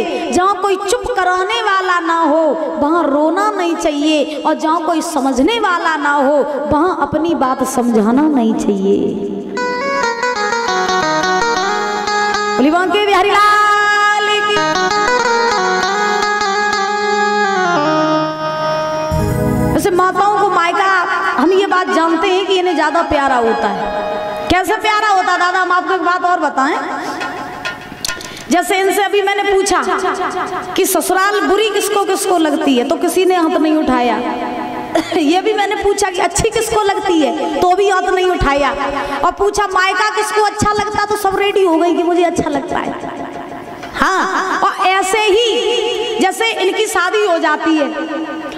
चाहिए, जहाँ कोई चुप कराने वाला ना हो वहाँ रोना नहीं चाहिए, और जहाँ कोई समझने वाला ना हो वहाँ अपनी बात समझाना नहीं चाहिए। बोली बांके बिहारी लाल की। वैसे माताओं को मायका हम ये बात जानते हैं कि इन्हें ज्यादा प्यारा होता है। कैसे प्यारा होता दादा, हम आपको एक बात और बताएं। जैसे इनसे अभी मैंने पूछा कि ससुराल बुरी किसको किसको लगती है, तो किसी ने हाथ नहीं उठाया। ये भी मैंने पूछा कि अच्छी किसको लगती है, तो भी हाथ नहीं उठाया। और पूछा मायका किसको अच्छा लगता, तो सब रेडी हो गई कि मुझे अच्छा लगता है। हाँ, और ऐसे ही जैसे इनकी शादी हो जाती है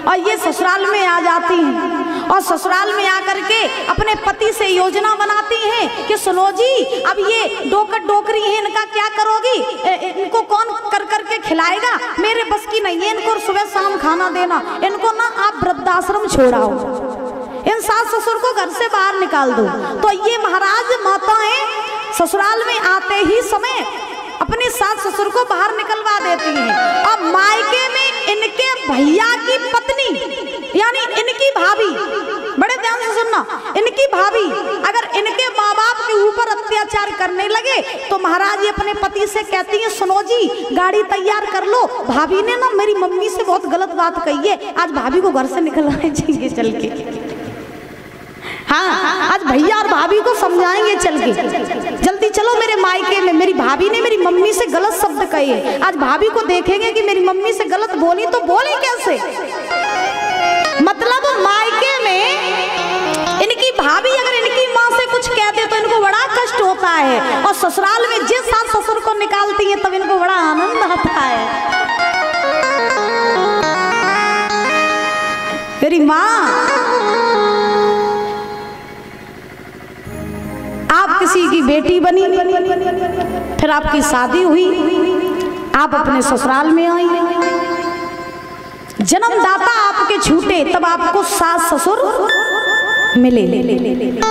और ये ससुराल में आ जाती हैं, और ससुराल में आकर के अपने पति से योजना बनाती हैं कि सुनो जी, अब ये डोकर डोकरी है, इनका क्या करोगी, इनको कौन कर करके खिलाएगा, मेरे बस की नहीं है इनको सुबह शाम खाना देना, इनको ना आप वृद्धाश्रम छोड़ाओ, इन सास ससुर को घर से बाहर निकाल दो। तो ये महाराज माताएं ससुराल में आते ही समय अपने सास ससुर को बाहर निकलवा देती हैं। और मायके में इनके भैया की पत्नी यानी इनकी भाभी, बड़े ध्यान से सुनना, इनकी भाभी अगर इनके माँ बाप के ऊपर अत्याचार करने लगे तो महाराज ये अपने पति से कहती हैं, सुनो जी गाड़ी तैयार कर लो, भाभी ने ना मेरी मम्मी से बहुत गलत बात कही है, आज भाभी को घर से निकलवाए जाएंगे चल के। हाँ, आज भैया और भाभी को समझाएंगे चल के, जल्दी चलो मेरे मायके में, मेरी भाभी ने मेरी मम्मी से गलत शब्द कहे, आज भाभी को देखेंगे कि मेरी मम्मी से गलत बोली तो बोली कैसे। मतलब मायके में इनकी भाभी अगर इनकी माँ से कुछ कहते तो इनको बड़ा कष्ट होता है, और ससुराल में जिस सास ससुर को निकालती है तब इनको बड़ा आनंद आता है। मेरी माँ, आप किसी की बेटी बनी, फिर आपकी शादी हुई, आप अपने ससुराल में आई, जन्मदाता आपके छूटे, तब आपको सास ससुर मिले।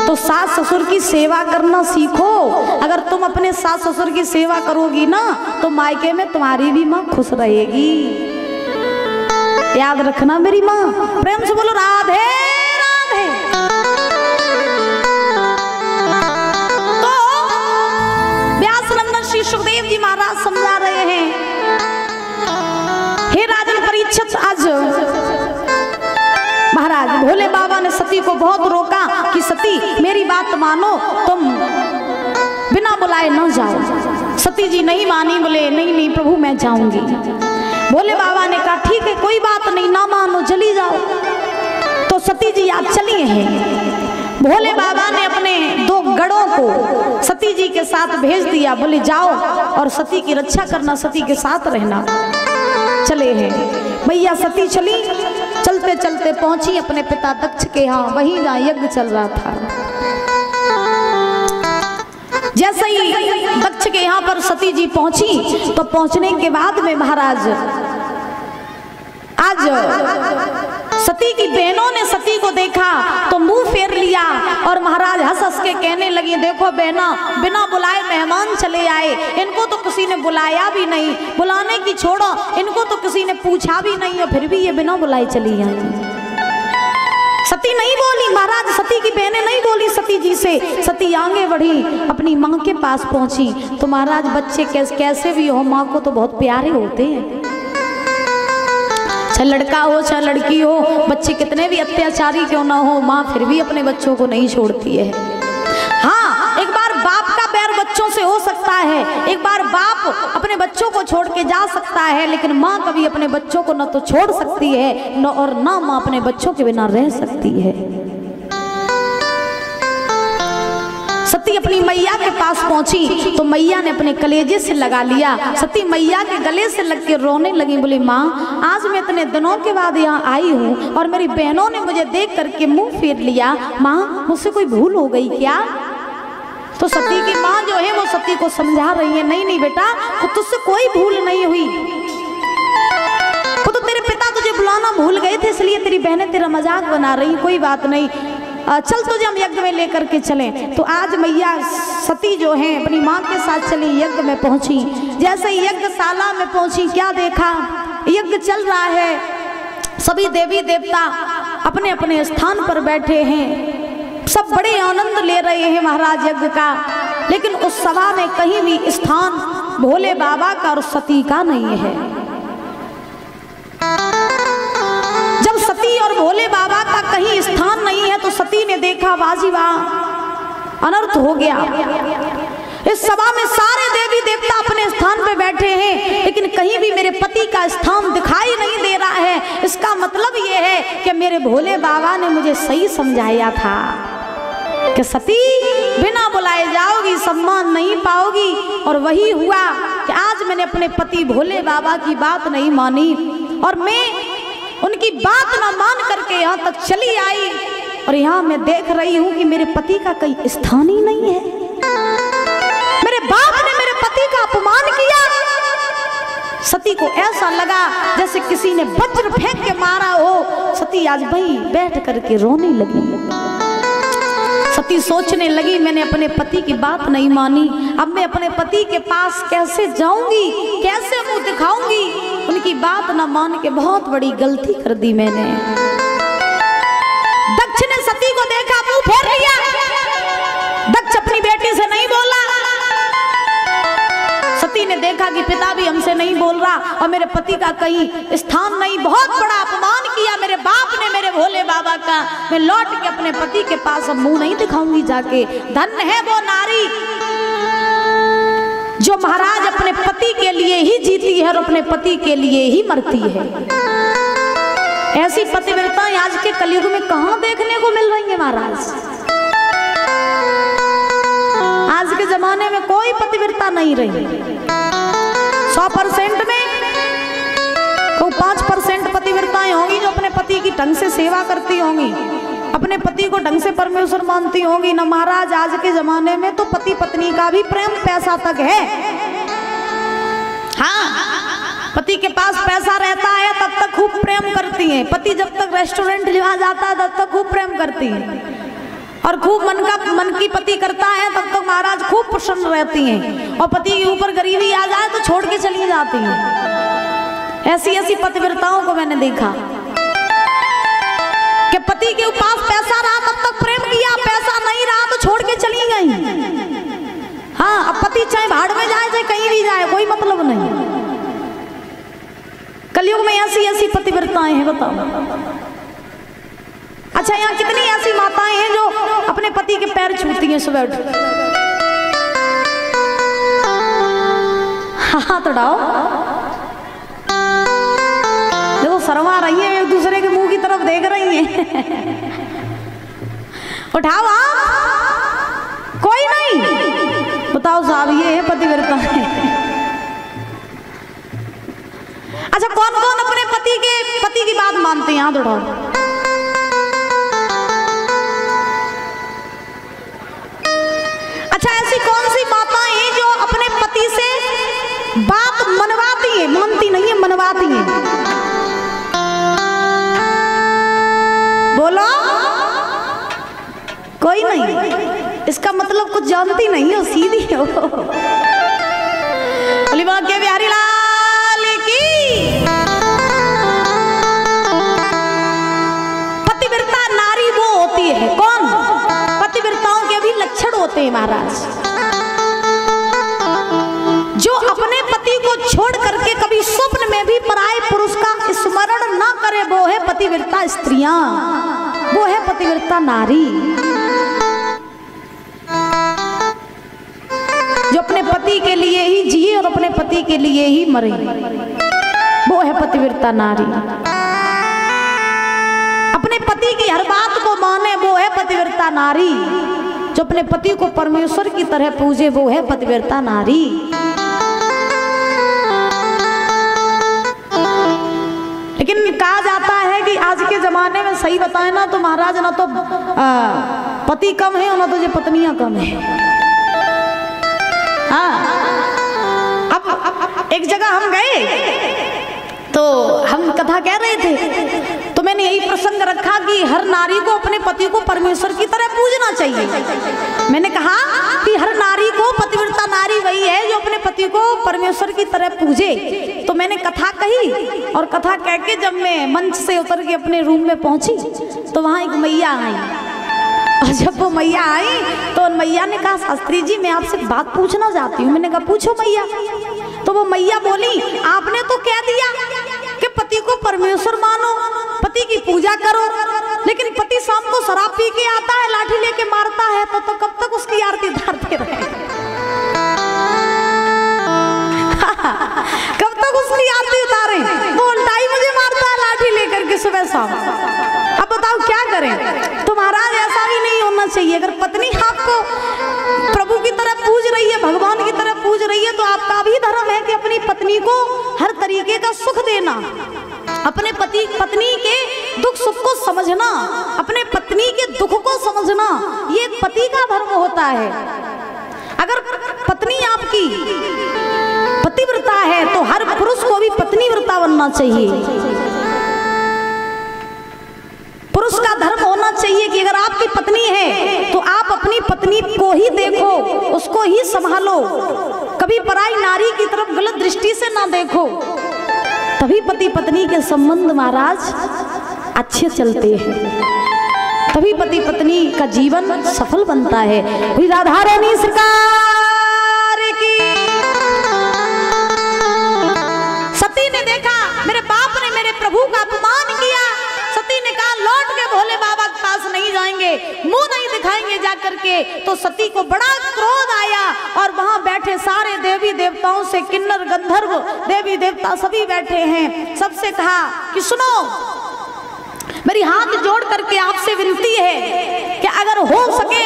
तो सास ससुर की सेवा करना सीखो। अगर तुम अपने सास ससुर की सेवा करोगी ना तो मायके में तुम्हारी भी माँ खुश रहेगी। याद रखना मेरी माँ। प्रेम से बोलो राधे राधे। श्री सुखदेव जी महाराज समझा रहे हैं, हे राजन परीक्षित, आज महाराज भोले बाबा ने सती को बहुत रोका कि सती मेरी बात मानो, तुम बिना बुलाए न जाओ। सती जी नहीं मानी, बोले नहीं नहीं प्रभु मैं जाऊंगी। भोले बाबा ने कहा ठीक है कोई बात नहीं, ना मानो चली जाओ। तो सती जी आज चली हैं। भोले बाबा ने अपने 2 गढ़ों को सती जी के साथ भेज दिया, बोले जाओ और सती की रक्षा करना, सती के साथ रहना। चले हैं भैया, सती चली, चलते चलते पहुंची अपने पिता दक्ष के यहाँ, वहीं जहाँ यज्ञ चल रहा था। जैसे ही दक्ष के यहाँ पर सती जी पहुंची तो पहुंचने के बाद में महाराज आज सती की बहनों ने सती को देखा तो मुंह फेर लिया और महाराज हंस हंस के कहने लगी, देखो बहना बिना बुलाए मेहमान चले आए, इनको तो किसी ने बुलाया भी नहीं, बुलाने की छोड़ो इनको तो किसी ने पूछा भी नहीं है, फिर भी ये बिना बुलाए चली आई। सती नहीं बोली, महाराज सती की बहनें नहीं बोली सती जी से। सती आगे बढ़ी, अपनी माँ के पास पहुंची। तो महाराज बच्चे कैसे भी हो, माँ को तो बहुत प्यारे होते हैं, चाहे लड़का हो चाहे लड़की हो, बच्चे कितने भी अत्याचारी क्यों ना हो, माँ फिर भी अपने बच्चों को नहीं छोड़ती है। हाँ, एक बार बाप का बैर बच्चों से हो सकता है, एक बार बाप अपने बच्चों को छोड़ के जा सकता है, लेकिन माँ कभी अपने बच्चों को न तो छोड़ सकती है न और न माँ अपने बच्चों के बिना रह सकती है। सती अपनी मैया के पास पहुंची तो मैया ने अपने कलेजे से लगा लिया। सती मैया के गले से लग के रोने लगी, बोली माँ आज मैं इतने दिनों के बाद यहाँ आई हूँ और मेरी बहनों ने मुझे देख करके मुंह फेर लिया, माँ मुझसे कोई भूल हो गई क्या? तो सती की माँ जो है वो सती को समझा रही है, नहीं नहीं बेटा तो तुझसे कोई भूल नहीं हुई, वो तो तेरे पिता तुझे बुलाना भूल गए थे इसलिए तेरी बहनें तेरा मजाक बना रही, कोई बात नहीं, चल तुझे हम यज्ञ में लेकर के चलें। तो आज मैया सती जो है अपनी माँ के साथ चली, यज्ञ में पहुंची। जैसे यज्ञशाला में पहुंची, क्या देखा, यज्ञ चल रहा है, सभी देवी देवता अपने अपने स्थान पर बैठे हैं, सब बड़े आनंद ले रहे हैं महाराज यज्ञ का। लेकिन उस सभा में कहीं भी स्थान भोले बाबा का और सती का नहीं है। जब सती और भोले बाबा का कहीं स्थान नहीं है तो सती ने देखा बाजी वाह अनर्थ हो गया। इस सभा में सारे देवी देवता अपने स्थान पे बैठे हैं, लेकिन कहीं भी मेरे पति का स्थान दिखाई नहीं दे रहा है। इसका मतलब ये है कि मेरे भोले बाबा ने मुझे सही समझाया था कि सती बिना बुलाए जाओगी, सम्मान नहीं पाओगी। और वही हुआ कि आज मैंने अपने पति भोले बाबा की बात नहीं मानी और मैं उनकी बात ना मान करके यहाँ तक चली आई। और यहाँ मैं देख रही हूँ कि मेरे पति का कहीं स्थान ही नहीं है। मेरे बाप ने मेरे पति का अपमान किया। सती को ऐसा लगा जैसे किसी ने वज्र फेंक के मारा हो। सती आज भाई बैठ करके रोने लगी। सती सोचने लगी मैंने अपने पति की बात नहीं मानी, अब मैं अपने पति के पास कैसे जाऊंगी, कैसे मुंह दिखाऊंगी। उनकी बात न मान के बहुत बड़ी गलती कर दी मैंने। दक्ष ने सती को देखा, मुंह फेर लिया। दक्ष अपनी बेटी से नहीं बोला। सती ने देखा कि पिता भी हमसे नहीं बोल रहा और मेरे पति का कहीं स्थान नहीं, बहुत बड़ा अपमान किया मेरे बाप ने मेरे भोले बाबा का। मैं लौट के अपने पति के पास अब मुंह नहीं दिखाऊंगी जाके। धन्य है वो नारी जो महाराज अपने पति के लिए ही जीती है और अपने पति के लिए ही मरती है। ऐसी पतिव्रता आज के कलयुग में कहां देखने को मिल रही है महाराज। आज के जमाने में कोई पतिव्रता नहीं रही। 100% में तो 5% पतिव्रताएं होंगी जो अपने पति की ढंग से सेवा करती होंगी, अपने पति को ढंग से परमेश्वर मानती होंगी ना महाराज। आज के जमाने में तो पति पत्नी का भी प्रेम पैसा तक है। हाँ, पति के पास पैसा रहता है तब तक खूब प्रेम करती हैं। पति जब तक रेस्टोरेंट लिवा जाता है तब तक खूब प्रेम करती हैं और खूब मन की पति करता है तब तक महाराज खूब प्रसन्न रहती हैं। और पति के ऊपर गरीबी आ जाए तो छोड़ के चली जाती हैं। ऐसी ऐसी पतिव्रताओं को मैंने देखा कि पति के पास पैसा रहा तब तक प्रेम किया, पैसा नहीं रहा तो छोड़ के चली गई। हाँ, अब पति चाहे भाड़ में जाए चाहे कहीं भी जाए कोई मतलब नहीं। कलयुग में ऐसी ऐसी पतिव्रताएं हैं, बताओ। अच्छा, यहाँ कितनी ऐसी माताएं हैं जो अपने पति के पैर छूती हैं सुबह उठ। हाथ उठाओ, देखो शर्मा रही है, एक दूसरे के मुंह की तरफ देख रही हैं। उठाओ आप, कोई नहीं। बताओ साहब, ये है पतिव्रता है। अच्छा, कौन कौन अपने पति की बात मानते हैं? हाथ उठाओ। अच्छा, ऐसी कौन सी माताएं हैं जो अपने पति से बात मनवाती है? मानती नहीं है, मनवाती है। बोलो, कोई नहीं। इसका मतलब कुछ जानती नहीं हो, सीधी हो। अलीबाग के बिहारी लाल की। पतिव्रता नारी वो होती है, कौन? पतिव्रताओं के भी लक्षण होते हैं महाराज, जो अपने पति को छोड़ करके कभी स्वप्न में भी पराये पुरुष का स्मरण न करे, वो है पतिव्रता स्त्रियां, वो है पतिव्रता नारी। जो अपने पति के लिए ही जिए और अपने पति के लिए ही मरे, वो है पतिव्रता नारी। अपने पति की हर बात को माने, वो है पतिव्रता नारी। जो अपने पति को परमेश्वर की तरह पूजे, वो है पतिव्रता नारी। लेकिन कहा जाता है कि आज के जमाने में सही बताए ना तो महाराज, ना तो पति कम है और ना तो ये पत्नियां कम है। हाँ, अब एक जगह हम गए तो हम कथा कह रहे थे, तो मैंने यही प्रसंग रखा कि हर नारी को अपने पति को परमेश्वर की तरह पूजना चाहिए। मैंने कहा कि हर नारी को, पतिव्रता नारी वही है जो अपने पति को परमेश्वर की तरह पूजे। तो मैंने कथा कही और कथा कह के जब मैं मंच से उतर के अपने रूम में पहुंची तो वहां एक मैया आई। और जब वो मैया आई तो मैया ने कहा शास्त्री जी मैं आपसे बात पूछना चाहती हूँ। मैंने कहा पूछो मैया। तो वो मैया बोली आपने तो कह दिया कि पति को परमेश्वर मानो, पति की पूजा करो, लेकिन पति शाम को शराब पी के आता है, लाठी लेके मारता है, तो कब तक उसकी आरती उतारते रहे? कब तक उसकी आरती उतारे? वो उल्टा ही मुझे मारता है लाठी लेकर के सुबह शाम। अब बताओ क्या करें? तो महाराज ऐसा भी नहीं होना चाहिए। अगर पत्नी आपको प्रभु की तरह पूज रही है, भगवान की तरह पूज रही है, तो आपका भी धर्म है कि अपनी पत्नी को हर तरीके का सुख देना, अपने पत्नी के दुख सुख को समझना, अपने पत्नी के दुख को समझना, ये एक पति का धर्म होता है। अगर पत्नी आपकी पतिव्रता है तो हर पुरुष को भी पत्नीव्रता बनना चाहिए। पुरुष का धर्म होना चाहिए कि अगर आपकी पत्नी है तो आप अपनी पत्नी को ही देखो, उसको ही संभालो, कभी पराई नारी की तरफ गलत दृष्टि से ना देखो। तभी पति पत्नी के संबंध महाराज अच्छे चलते हैं, तभी पति पत्नी का जीवन सफल बनता है। राधा रानी सरकार की। सती ने देखा मेरे बाप ने मेरे प्रभु का अपमान किया। सती ने कहा लौट के भोले बाबा के पास नहीं जाएंगे, मुंह नहीं दिखाएंगे जाकर के। तो सती को बड़ा क्रोध आया और वहां बैठे सारे देवी देवताओं से, किन्नर गंधर्व देवी देवता सभी बैठे हैं, सबसे कहा कि सुनो मेरी हाथ जोड़ करके आपसे विनती है कि अगर हो सके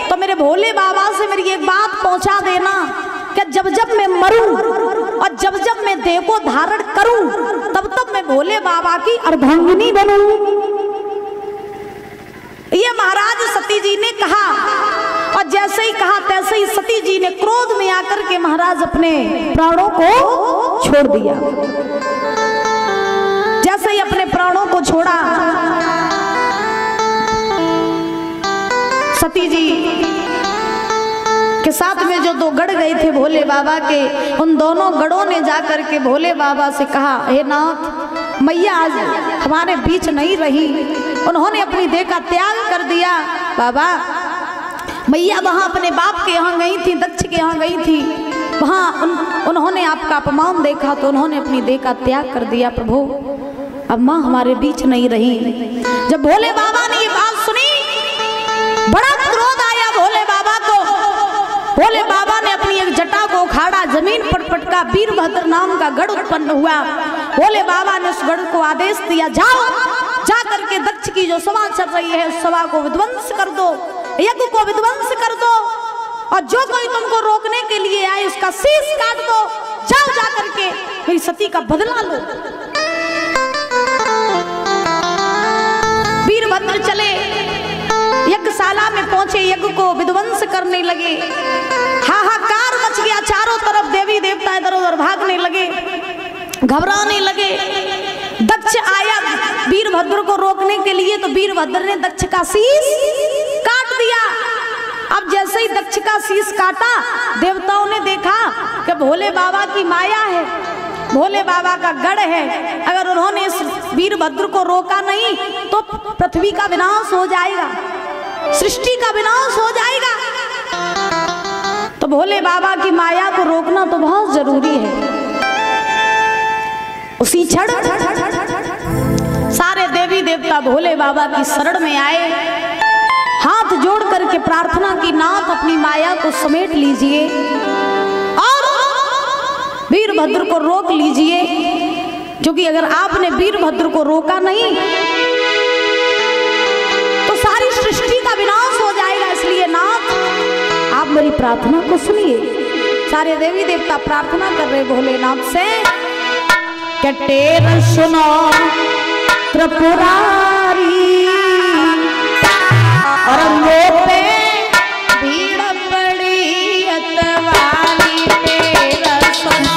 तो मेरे भोले बाबा से मेरी एक बात पहुंचा देना कि जब जब मैं मरूं और जब जब मैं देह को धारण करूं तब तब मैं भोले बाबा की अर्धांगिनी बनूं। ये महाराज सती जी ने कहा और जैसे ही कहा तैसे ही सती जी ने क्रोध में आकर के महाराज अपने प्राणों को छोड़ दिया। जैसे ही अपने प्राणों को छोड़ा, सती जी के साथ में जो दो गढ़ गए थे भोले बाबा के, उन दोनों गढ़ों ने जाकर के भोले बाबा से कहा हे नाथ मैया आज हमारे बीच नहीं रही, उन्होंने अपनी देह का त्याग कर दिया। बाबा मैया वहां अपने बाप के यहाँ गई थी, दक्ष के यहाँ गई थी, वहां उन्होंने आपका अपमान देखा तो उन्होंने अपनी देह का त्याग कर दिया। प्रभु अब माँ हमारे बीच नहीं रही। जब भोले बाबा ने ये बात सुनी बड़ा क्रोध आया भोले बाबा को। भोले बाबा ने अपनी एक जटा को उखाड़ा, जमीन पर पटका, वीरभद्र नाम का गढ़ उत्पन्न हुआ। भोले बाबा ने उस गढ़ को आदेश दिया जाओ जा करके दक्ष की जो सभा चल रही है उस सभा को विध्वंस कर दो, यज्ञ को विध्वंस कर दो और जो कोई तुमको रोकने के लिए आए उसका शीश काट दो। जाओ जा करके मेरी सती का बदला लो। वीरभद्र चले, यज्ञशाला में पहुंचे, यज्ञ को विध्वंस करने लगे। हाहाकार मच गया, चारों तरफ देवी देवता इधर उधर भागने लगे, घबराने लगे। दक्ष आया वीरभद्र को रोकने के लिए तो वीरभद्र ने दक्ष का शीश काट दिया। अब जैसे ही दक्ष का शीश काटा देवताओं ने देखा कि भोले बाबा की माया है, भोले बाबा का गढ़ है, अगर उन्होंने इस वीरभद्र को रोका नहीं तो पृथ्वी का विनाश हो जाएगा, सृष्टि का विनाश हो जाएगा। तो भोले बाबा की माया को रोकना तो बहुत जरूरी है। उसी क्षण सारे देवी देवता भोले बाबा की शरण में आए, हाथ जोड़ करके प्रार्थना की नाथ अपनी माया को समेट लीजिए और वीरभद्र को रोक लीजिए, क्योंकि अगर आपने वीरभद्र को रोका नहीं तो सारी सृष्टि का विनाश हो जाएगा। इसलिए नाथ आप मेरी प्रार्थना को सुनिए। सारे देवी देवता प्रार्थना कर रहे भोलेनाथ से कि तेरा सुनो त्रिपुरारी और पे भीड़ पड़ी अतवारी, तेरा सुनो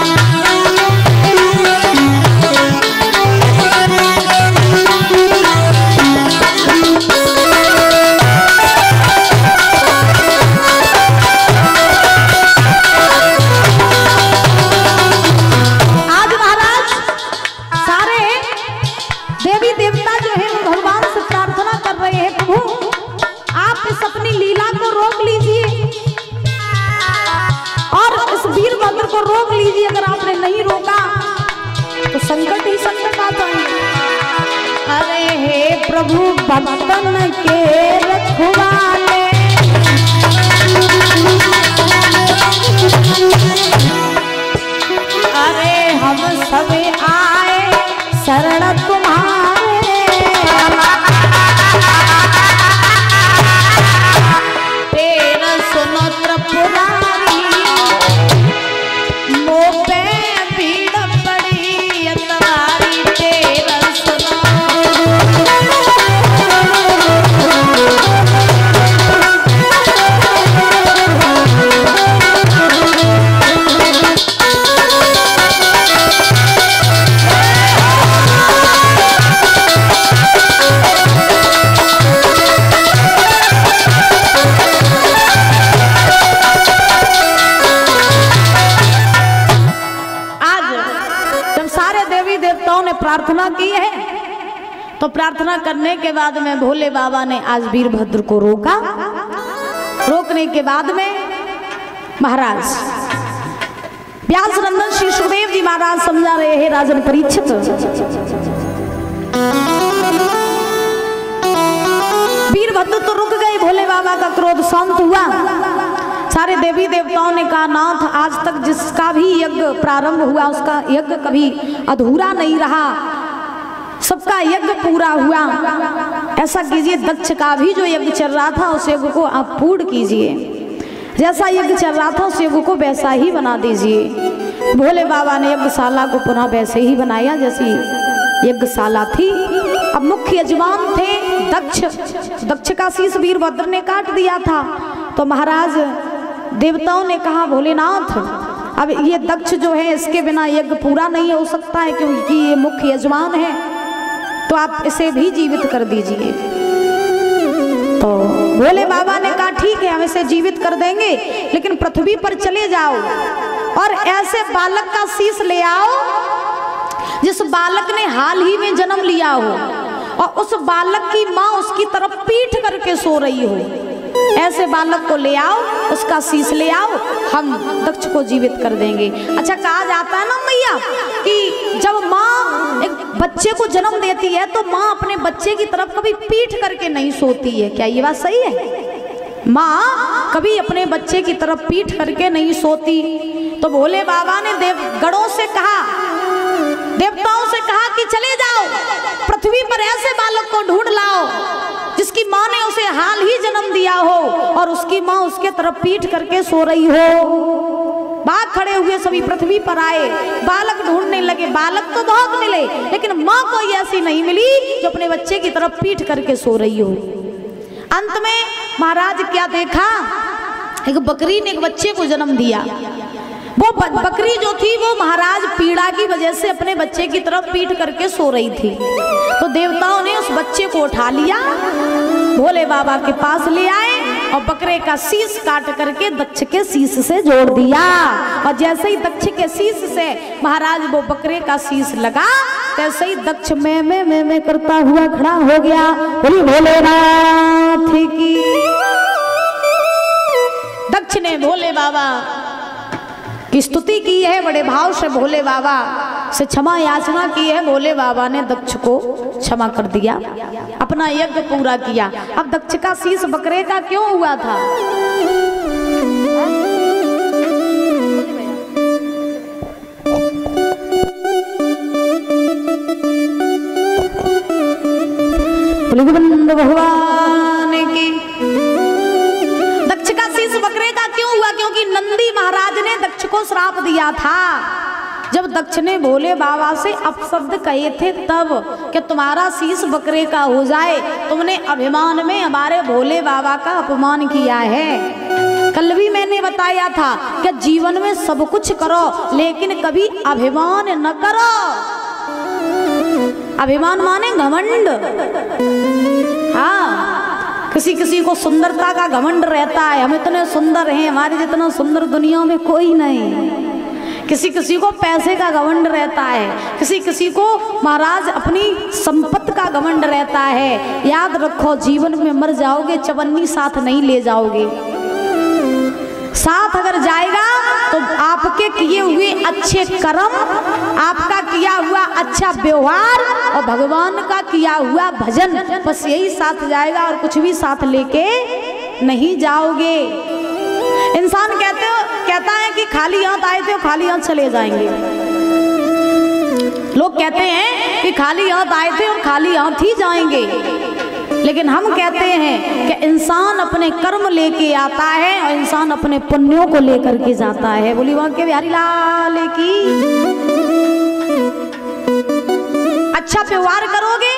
प्रभु भक्तन के रखवाले। अरे हम सब आए शरण तुम्हारे, तेरा सुनो त्रिपुरारी, मोह पे भीड़ पड़ी अतवारी, तेरा सुनो। प्रार्थना की है तो प्रार्थना करने के बाद में भोले बाबा ने आज वीरभद्र को रोका। रोकने के बाद में महाराज व्यास नंदन श्री सुखदेव जी महाराज समझा रहे हैं राजन परीक्षित, वीरभद्र तो रुक गए, भोले बाबा का क्रोध शांत हुआ। सारे देवी देवताओं ने कहा नाथ आज तक जिसका भी यज्ञ प्रारंभ हुआ उसका यज्ञ कभी अधूरा नहीं रहा, सबका यज्ञ पूरा हुआ। ऐसा कीजिए दक्ष का भी जो यज्ञ चल रहा था उस यज्ञ को आप पूर्ण कीजिए, जैसा यज्ञ चल रहा था उस यज्ञ को वैसा ही बना दीजिए। भोले बाबा ने यज्ञशाला को पुनः वैसे ही बनाया जैसी यज्ञशाला थी। अब मुख्य यजमान थे दक्ष, दक्ष का शीश वीरभद्र ने काट दिया था। तो महाराज देवताओं ने कहा भोलेनाथ अब ये दक्ष जो है इसके बिना यज्ञ पूरा नहीं हो सकता है, क्योंकि ये मुख्य यजमान है, तो आप इसे भी जीवित कर दीजिए। तो भोले बाबा ने कहा ठीक है हम इसे जीवित कर देंगे, लेकिन पृथ्वी पर चले जाओ और ऐसे बालक का शीश ले आओ जिस बालक ने हाल ही में जन्म लिया हो और उस बालक की माँ उसकी तरफ पीठ करके सो रही हो। ऐसे बालक को ले आओ, उसका शीश ले आओ, हम दक्ष को जीवित कर देंगे। अच्छा कहा जाता है ना मैया कि जब माँ एक बच्चे को जन्म देती है तो माँ अपने बच्चे की तरफ कभी पीठ करके नहीं सोती है, क्या ये बात सही है? माँ कभी अपने बच्चे की तरफ पीठ करके नहीं सोती। तो भोले बाबा ने देवगणों से कहा, देवताओं से कहा कि चले जाओ पृथ्वी पर ऐसे बालक को ढूंढ लाओ जिसकी माँ ने उसे हाल ही जन्म दिया हो और उसकी माँ उसके तरफ पीठ करके सो रही हो। बाघ खड़े हुए सभी पृथ्वी पर आए, बालक ढूंढने लगे, बालक तो बहुत मिले लेकिन माँ कोई ऐसी नहीं मिली जो अपने बच्चे की तरफ पीठ करके सो रही हो। अंत में महाराज क्या देखा, एक बकरी ने एक बच्चे को जन्म दिया। वो बकरी जो थी वो महाराज पीड़ा की वजह से अपने बच्चे की तरफ पीठ करके सो रही थी। तो देवताओं ने उस बच्चे को उठा लिया, भोले बाबा के पास ले आए और बकरे का शीश काट करके दक्ष के शीश से जोड़ दिया। और जैसे ही दक्ष के शीश से महाराज वो बकरे का शीश लगा, तैसे ही दक्ष में करता हुआ खड़ा हो गया। बोली भोलेनाथ की। दक्ष ने भोले बाबा की स्तुति की है, बड़े भाव से भोले बाबा से क्षमा याचना की है। भोले बाबा ने दक्ष को क्षमा कर दिया, अपना यज्ञ पूरा किया। अब दक्ष का शीश बकरे का क्यों हुआ था? भगवान की। दक्ष का शीश बकरे का क्यों हुआ? क्योंकि नंदी महाराज ने दक्ष को श्राप दिया था। जब दक्ष ने भोले बाबा से अपशब्द कहे थे तब कि तुम्हारा शीश बकरे का हो जाए, तुमने अभिमान में हमारे भोले बाबा का अपमान किया है। कल भी मैंने बताया था कि जीवन में सब कुछ करो लेकिन कभी अभिमान न करो। अभिमान माने घमंड। हाँ, किसी किसी को सुंदरता का घमंड रहता है, हम इतने सुंदर हैं, हमारे जितना सुंदर दुनिया में कोई नहीं। किसी किसी को पैसे का घमंड रहता है, किसी किसी को महाराज अपनी संपत्ति का घमंड रहता है। याद रखो, जीवन में मर जाओगे चवन्नी साथ नहीं ले जाओगे। साथ अगर जाएगा तो आपके किए हुए अच्छे कर्म, आपका किया हुआ अच्छा व्यवहार और भगवान का किया हुआ भजन, बस यही साथ जाएगा और कुछ भी साथ लेके नहीं जाओगे। इंसान कहता है कि खाली हाथ आए थे और खाली हाथ चले जाएंगे। लोग कहते हैं कि खाली हाथ आए थे और खाली हाथ ही जाएंगे, लेकिन हम कहते हैं कि इंसान अपने कर्म लेके आता है और इंसान अपने पुण्यों को लेकर के जाता है। बोली वहां के बिहारी लाल की। अच्छा व्यवहार करोगे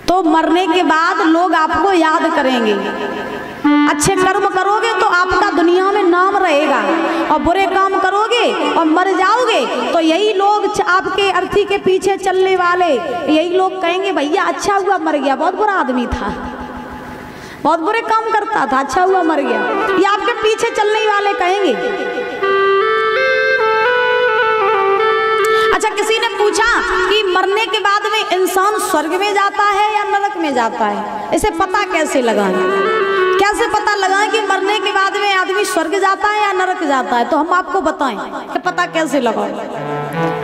तो मरने के बाद लोग आपको याद करेंगे, अच्छे कर्म करोगे तो आपका दुनिया में नाम रहेगा, और बुरे काम करोगे और मर जाओगे तो यही लोग आपके अर्थी के पीछे चलने वाले यही लोग कहेंगे भैया अच्छा हुआ मर गया, बहुत बुरा आदमी था, बहुत बुरे काम करता था, अच्छा हुआ मर गया, ये आपके पीछे चलने वाले कहेंगे। अच्छा, किसी ने पूछा कि मरने के बाद में इंसान स्वर्ग में जाता है या नरक में जाता है, इसे पता कैसे लगाएं? कैसे पता लगाएं कि मरने के बाद में आदमी स्वर्ग जाता है या नरक जाता है? तो हम आपको बताएं कि पता कैसे लगाएं।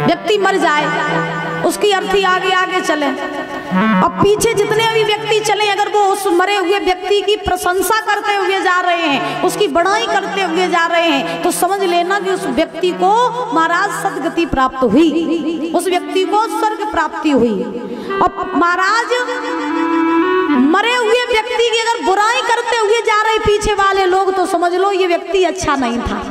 व्यक्ति मर जाए, उसकी अर्थी आगे आगे चले और पीछे जितने भी व्यक्ति चले, अगर वो उस मरे हुए व्यक्ति की प्रशंसा करते हुए जा रहे हैं, उसकी बड़ाई करते हुए जा रहे हैं, तो समझ लेना कि उस व्यक्ति को महाराज सदगति प्राप्त हुई, उस व्यक्ति को स्वर्ग प्राप्ति हुई। और महाराज मरे हुए व्यक्ति की अगर बुराई करते हुए जा रहे पीछे वाले लोग, तो समझ लो ये व्यक्ति अच्छा नहीं था।